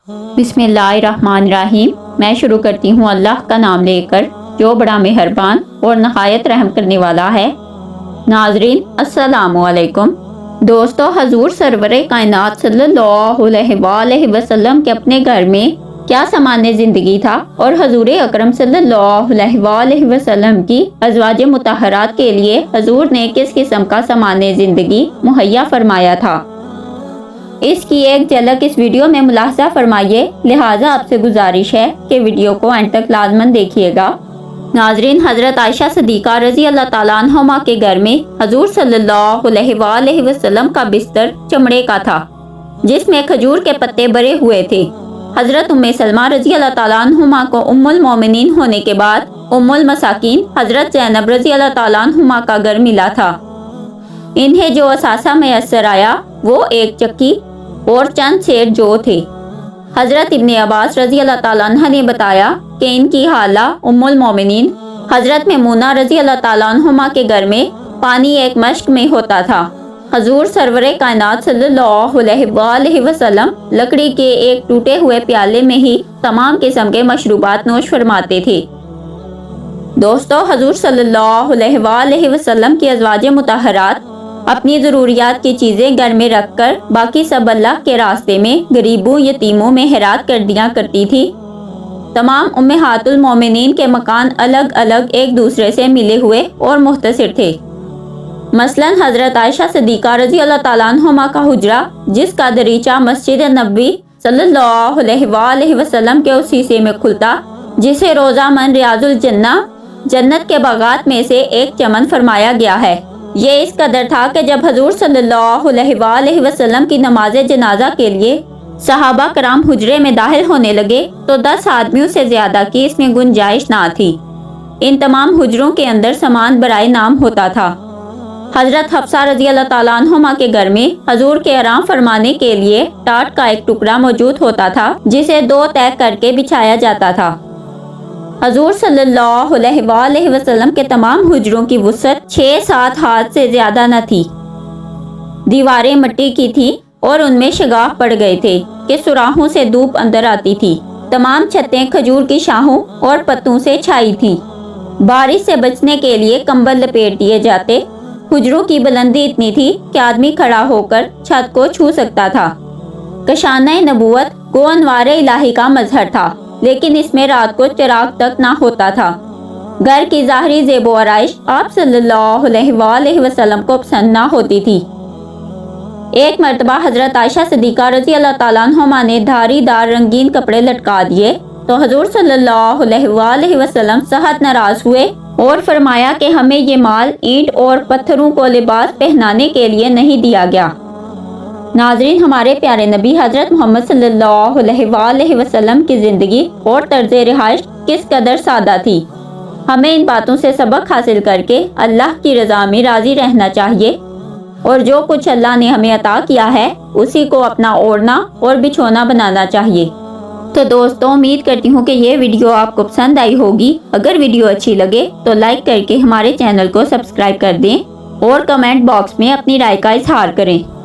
बिस्मिल्लाहिर्रहमानिर्रहीम। मैं शुरू करती हूँ अल्लाह का नाम लेकर जो बड़ा मेहरबान और नहायत रहम करने वाला है। नाजरीन अस्सलामु अलैकुम। दोस्तों, हजूर सरवरे कायनात सल्लल्लाहु अलैहि वसल्लम के अपने घर में क्या सामान्य जिंदगी था और हजूर अकरम सल्लल्लाहु अलैहि वसल्लम की अज़वाज मुतहरात के लिए हजूर ने किस किस्म का सामान्य जिंदगी मुहैया फरमाया था, इसकी एक झलक इस वीडियो में मुलाहजा फरमाइए। लिहाजा आपसे गुजारिश है कि वीडियो को एंड तक लाजमन देखिएगा। नाजरीन, हजरत आयशा सदीका रजी अल्लाह ताला अन्हुमा के घर में हजूर सल्लल्लाहु अलैहि वसल्लम का बिस्तर चमड़े का था जिसमें खजूर के पत्ते भरे हुए थे। हजरत उम्मे सलमा रजी अल्लाह ताला अन्हुमा को उम्मुल मोमिनीन होने के बाद उम्मुल मसाकीन हजरत ज़ैनब रजी अल्लाह ताला अन्हुमा का घर मिला था। इन्हें जो असासा मैसर आया वो एक चक्की और चंद शेर जो थे। हजरत इब्ने अब्बास रजी अल्लाह ताला अन्हा ने बताया कि इनकी हाला उम्मुल मोमिनीन हजरत मैमूना रजी अल्लाह ताला अन्हुमा के घर में पानी एक मश्क में होता था। हजूर सरवरे कायनात सल्लल्लाहु अलैहि वसल्लम लकड़ी के एक टूटे हुए प्याले में ही तमाम किस्म के मशरूबात नोश फरमाते थे। दोस्तों, हजूर सल्लल्लाहु अलैहि वसल्लम की अज़वाज मुतहरात अपनी ज़रूरियात की चीज़ें घर में रखकर बाकी सब अल्लाह के रास्ते में गरीबों यतीमों में खैरात कर दिया करती थी। तमाम उम्महातुल मोमिनीन के मकान अलग अलग एक दूसरे से मिले हुए और मुख्तसर थे। मसलन हजरत आयशा सदीका रजी अल्लाह ताला अन्हुमा का हुजरा जिसका दरीचा मस्जिद नबवी सल्लल्लाहु अलैहि वसल्लम के उस शीशे में खुलता जिसे रोज़ा मन रियाजुल जन्ना जन्नत के बागात में से एक चमन फरमाया गया है। ये इस कदर था कि जब हजूर सल्लल्लाहु अलैहि वसल्लम की नमाज जनाजा के लिए सहाबा कराम हुजरे में दाखिल होने लगे तो 10 आदमियों से ज्यादा की इसमें गुंजाइश ना थी। इन तमाम हुजरों के अंदर सामान बराए नाम होता था। हजरत हफ्सा रजी अल्लाह ताला अन्हुमा के घर में हजूर के आराम फरमाने के लिए टाट का एक टुकड़ा मौजूद होता था जिसे 2 तय करके बिछाया जाता था। हजूर सल्लल्लाहु अलैहि वसल्लम के तमाम हुजरों की वुसअत 6-7 हाथ से ज्यादा न थी। दीवारें मिट्टी की थी और उनमें शगाफ पड़ गए थे कि सुराहों से धूप अंदर आती थी। तमाम छतें खजूर की शाहों और पत्तों से छाई थी। बारिश से बचने के लिए कंबल लपेट दिए जाते। हुजरों की बुलंदी इतनी थी कि आदमी खड़ा होकर छत को छू सकता था। कशाना नबूवत को अनवारे इलाही का मजहर था, लेकिन इसमें रात को चिराग तक ना होता था। घर की ज़ाहरी ज़ेबो आराइश आप सल्लल्लाहु अलैहि वसल्लम को पसंद ना होती थी। एक मर्तबा हजरत आयशा सदीका रजी अल्लाह ताला अन्हुमा ने धारीदार रंगीन कपड़े लटका दिए तो हजूर सल्लल्लाहु अलैहि वसल्लम सख्त नाराज हुए और फरमाया कि हमें ये माल ईंट और पत्थरों को लिबास पहनाने के लिए नहीं दिया गया। नाजरीन, हमारे प्यारे नबी हजरत मोहम्मद सल्लल्लाहु अलैहि वसल्लम की ज़िंदगी और तर्ज रिहाइश किस कदर सादा थी। हमें इन बातों से सबक हासिल करके अल्लाह की रज़ा में राज़ी रहना चाहिए और जो कुछ अल्लाह ने हमें अता किया है उसी को अपना ओढ़ना और बिछोना बनाना चाहिए। तो दोस्तों, उम्मीद करती हूँ कि ये वीडियो आपको पसंद आई होगी। अगर वीडियो अच्छी लगे तो लाइक करके हमारे चैनल को सब्सक्राइब कर दें और कमेंट बॉक्स में अपनी राय का इजहार करें।